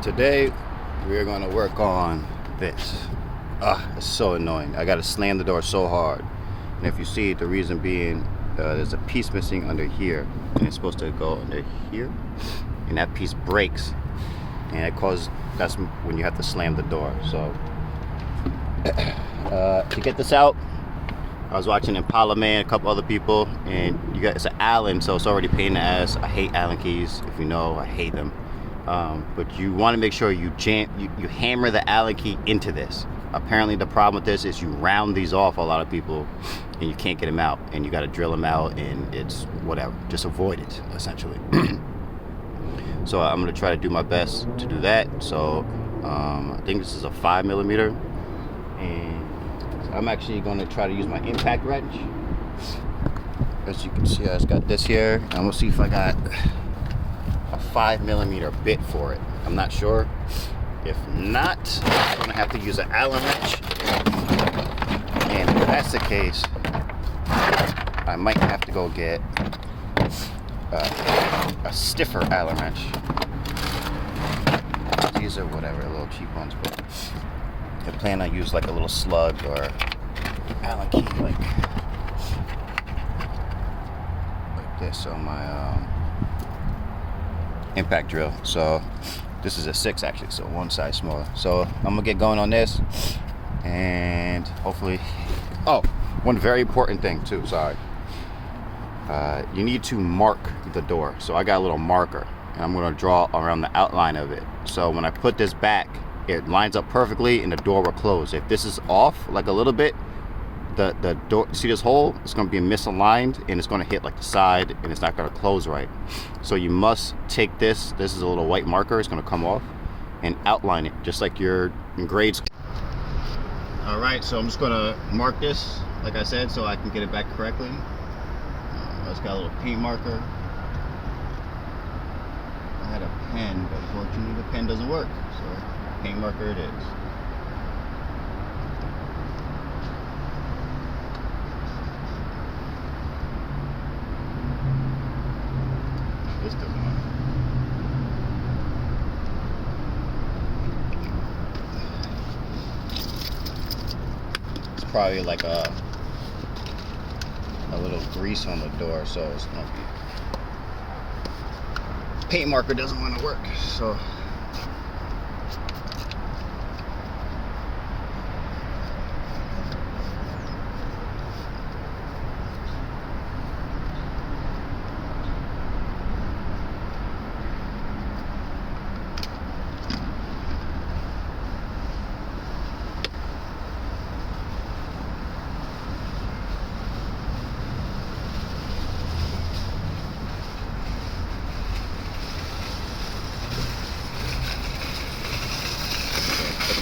Today we're going to work on this. It's so annoying. I got to slam the door so hard, and if you see, the reason being there's a piece missing under here, and it's supposed to go under here, and that piece breaks, and that's when you have to slam the door. So to get this out, I was watching Impala Man, a couple other people, and it's an Allen, so it's already a pain in the ass. I hate Allen keys. If you know, I hate them. But you want to make sure you hammer the Allen key into this. Apparently the problem with this is you round these off, a lot of people, and you can't get them out, and you got to drill them out, and it's whatever. Just avoid it, essentially. So I'm going to try to do my best to do that. So I think this is a 5mm, and I'm actually going to try to use my impact wrench. As you can see, I just got this here. I'm going to see if I got a 5mm bit for it. I'm not sure. If not, I'm going to have to use an Allen wrench. And if that's the case, I might have to go get a stiffer Allen wrench. These are whatever, little cheap ones, but I plan on use like a little slug or Allen key like this on my impact drill. So this is a 6 actually, so one size smaller. So I'm gonna get going on this, and hopefully, one very important thing too, sorry. You need to mark the door. So I got a little marker, and I'm gonna draw around the outline of it. So when I put this back, it lines up perfectly and the door will close. If this is off like a little bit, the door, see this hole, it's going to be misaligned, and it's going to hit like the side, and it's not going to close right. So you must take this is a little white marker, it's going to come off, and outline it just like you're in grade school. Alright, so I'm just going to mark this like I said, so I can get it back correctly. I just got a little paint marker. I had a pen, but unfortunately the pen doesn't work, so paint marker it is. This doesn't work. It's probably like a little grease on the door, so it's gonna be. Paint marker doesn't want to work, so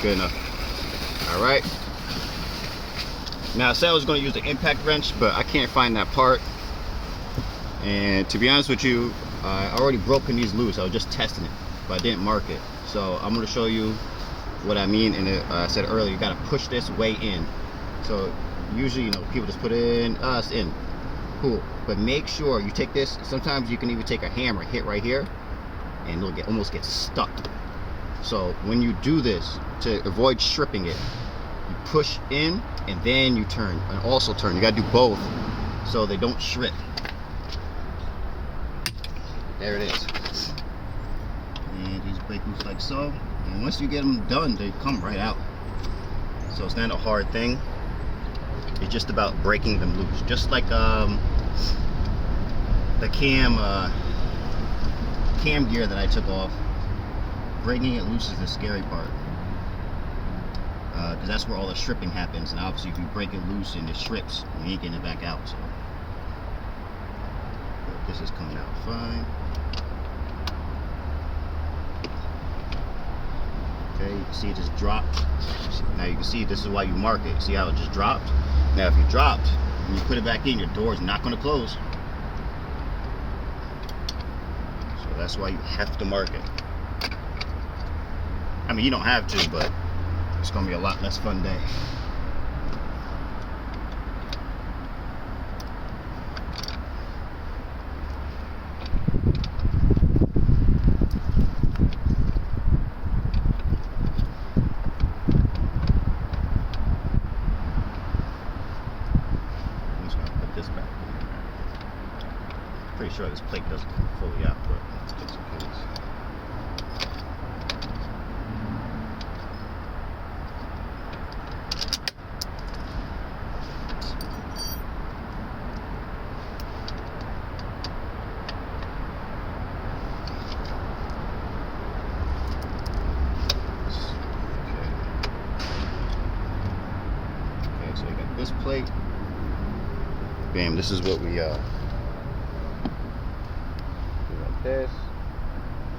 good enough. All right. Now I said I was going to use the impact wrench, but I can't find that part. And to be honest with you, I already broken these loose. I was just testing it, but I didn't mark it. So I'm going to show you what I mean. And I said earlier, you got to push this way in. So usually, people just put it in. It's in. Cool. But make sure you take this. Sometimes you can even take a hammer, hit right here, and it'll almost get stuck. So when you do this, to avoid stripping it, you push in and then you turn, and also turn. You got to do both so they don't strip. There it is. And these break loose like so. And once you get them done, they come right out. So it's not a hard thing. It's just about breaking them loose. Just like the cam gear that I took off. Breaking it loose is the scary part, because that's where all the stripping happens, and obviously if you break it loose and it strips, you ain't getting it back out. So but this is coming out fine. Okay, you can see it just dropped. Now you can see this is why you mark it. See how it just dropped? Now if you dropped and you put it back in, your door is not going to close. So that's why you have to mark it. I mean, you don't have to, but it's going to be a lot less fun day. this back. Pretty sure this plate doesn't come fully out, but just in case. Okay, so you got this plate. Bam, this is what we do like this,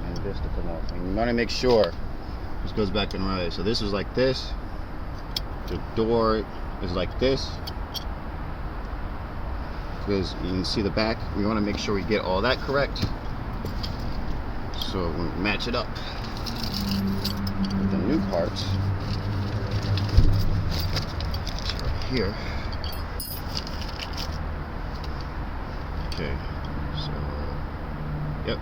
and this to come off. And you want to make sure this goes back in right. So this is like this. The door is like this. Because you can see the back. We want to make sure we get all that correct. So we match it up with the new parts. It's right here. Okay, so, yep.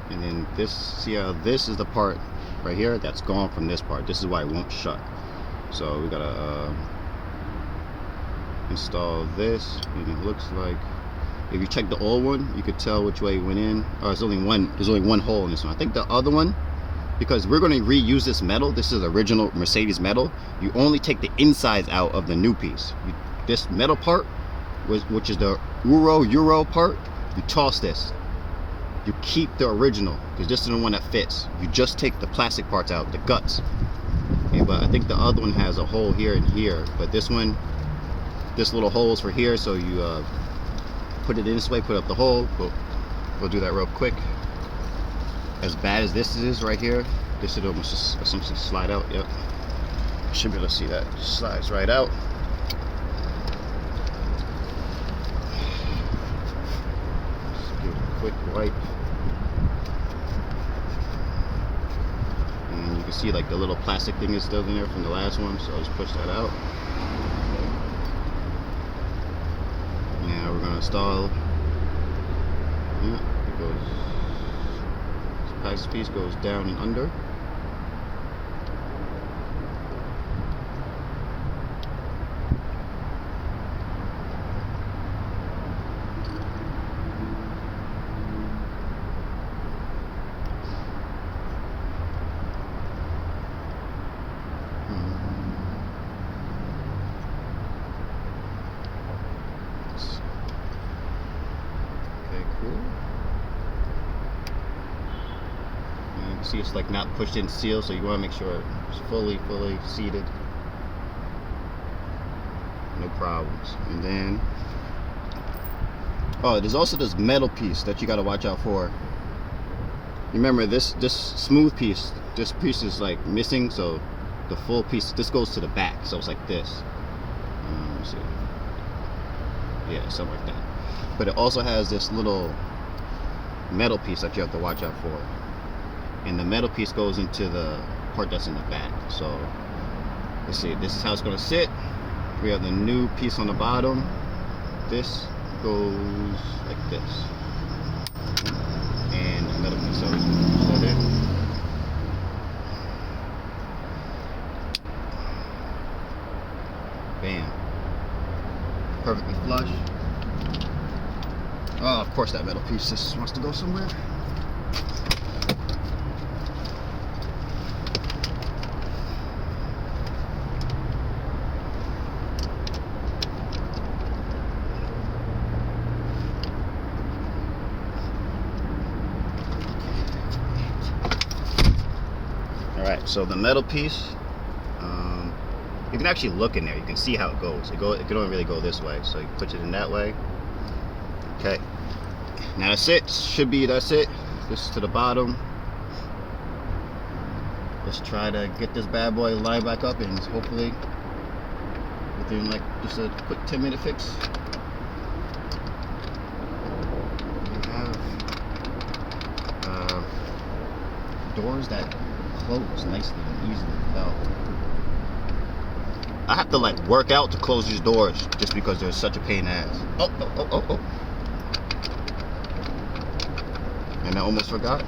And then this, see how this is the part right here that's gone from this part. This is why it won't shut. So we gotta install this, and it looks like, if you check the old one, you could tell which way it went in. There's only one hole in this one. I think the other one, because we're going to reuse this metal, this is original Mercedes metal, you only take the insides out of the new piece. This metal part, which is the Euro part, you toss this. You keep the original, because this is the one that fits. You just take the plastic parts out, the guts. Okay, but I think the other one has a hole here and here, but this one, this little hole is for here, so you put it in this way, put up the hole. We'll do that real quick. As bad as this is right here, this should almost just essentially slide out. Yep, should be able to see that. Just slides right out. Just give it a quick wipe, and you can see like the little plastic thing is still in there from the last one, so I'll just push that out. Now we're gonna install. Yeah, it goes. This piece goes down and under. Okay, cool. See, it's like not pushed in seal, so you want to make sure it's fully seated, no problems. And then there's also this metal piece that you got to watch out for. Remember, this smooth piece, this piece is like missing, so the full piece, this goes to the back, so it's like this. Let me see. Yeah, something like that. But it also has this little metal piece that you have to watch out for. And the metal piece goes into the part that's in the back. So let's see, this is how it's going to sit. We have the new piece on the bottom. This goes like this, and the metal piece always set in. Bam, perfectly flush. Oh, of course that metal piece just wants to go somewhere. Alright, so the metal piece, you can actually look in there. You can see how it goes. It can only really go this way, so you put it in that way. Okay, now that's it. That's it. This is to the bottom. Let's try to get this bad boy lined back up, and hopefully within like just a quick 10-minute fix. We have doors that close nicely and easily without. I have to like work out to close these doors just because they're such a pain in the ass. Oh. And I almost forgot.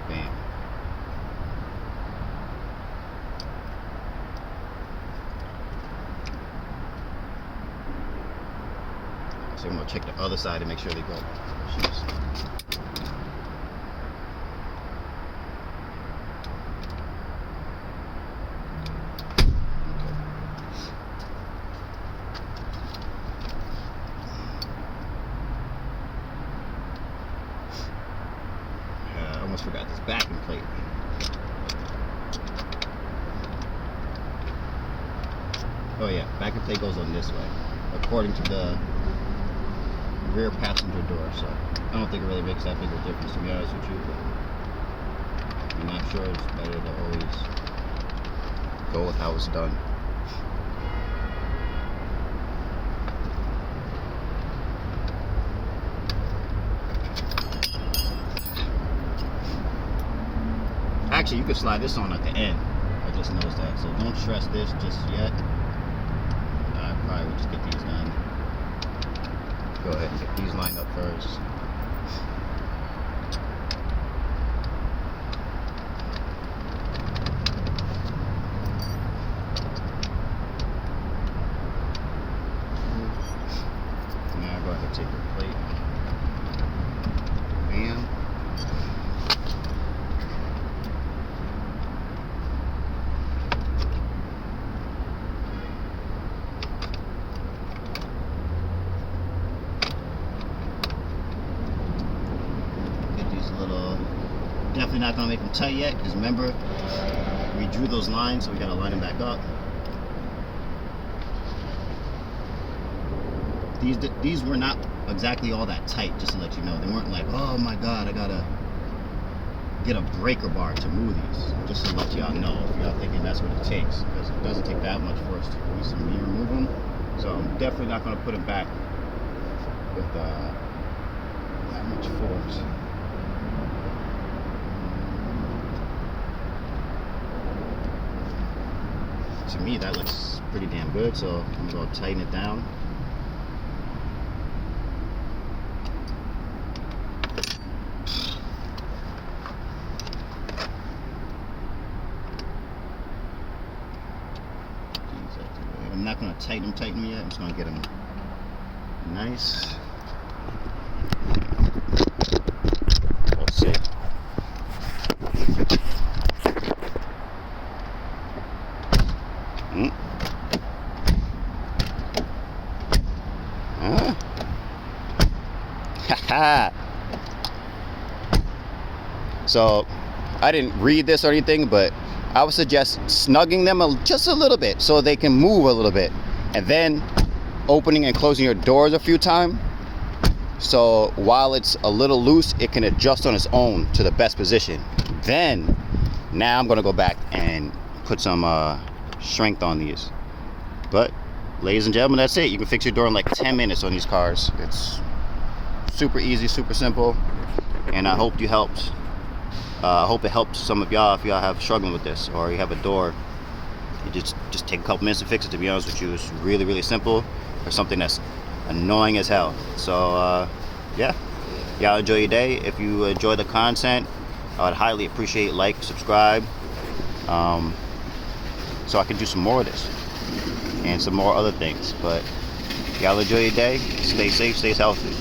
Bam. So I'm gonna check the other side and make sure they go. Jeez. I almost forgot this backing plate. Oh yeah, backing plate goes on this way, according to the rear passenger door. So I don't think it really makes that big of a difference, to be honest with you. But I'm not sure. It's better to always go with how it's done. Actually, you could slide this on at the end. I just noticed that. So don't stress this just yet. I probably would just get these done. Go ahead and get these lined up first. Now go ahead and take your plate. Bam. Definitely not gonna make them tight yet, because remember, we drew those lines, so we gotta line them back up. These were not exactly all that tight, just to let you know. They weren't like, oh my god, I gotta get a breaker bar to move these. Just to let y'all know, if y'all thinking that's what it takes, because it doesn't take that much for us to use some and remove them. So I'm definitely not gonna put them back with that much force. To me, that looks pretty damn good, so I'm gonna go tighten it down. I'm not gonna tighten them yet. I'm just gonna get them nice. Let's see. So I didn't read this or anything, but I would suggest snugging them just a little bit so they can move a little bit, and then opening and closing your doors a few times, so while it's a little loose, it can adjust on its own to the best position. Then now I'm gonna go back and put some strength on these. But ladies and gentlemen, that's it. You can fix your door in like 10 minutes on these cars. It's super easy, super simple, and I hope you helped. I hope it helped some of y'all if y'all have struggling with this, or you have a door. You just take a couple minutes to fix it. To be honest with you, it's really, really simple for something that's annoying as hell. So yeah, y'all enjoy your day. If you enjoy the content, I would highly appreciate like, subscribe, so I can do some more of this and some more other things. But y'all enjoy your day. Stay safe, stay healthy.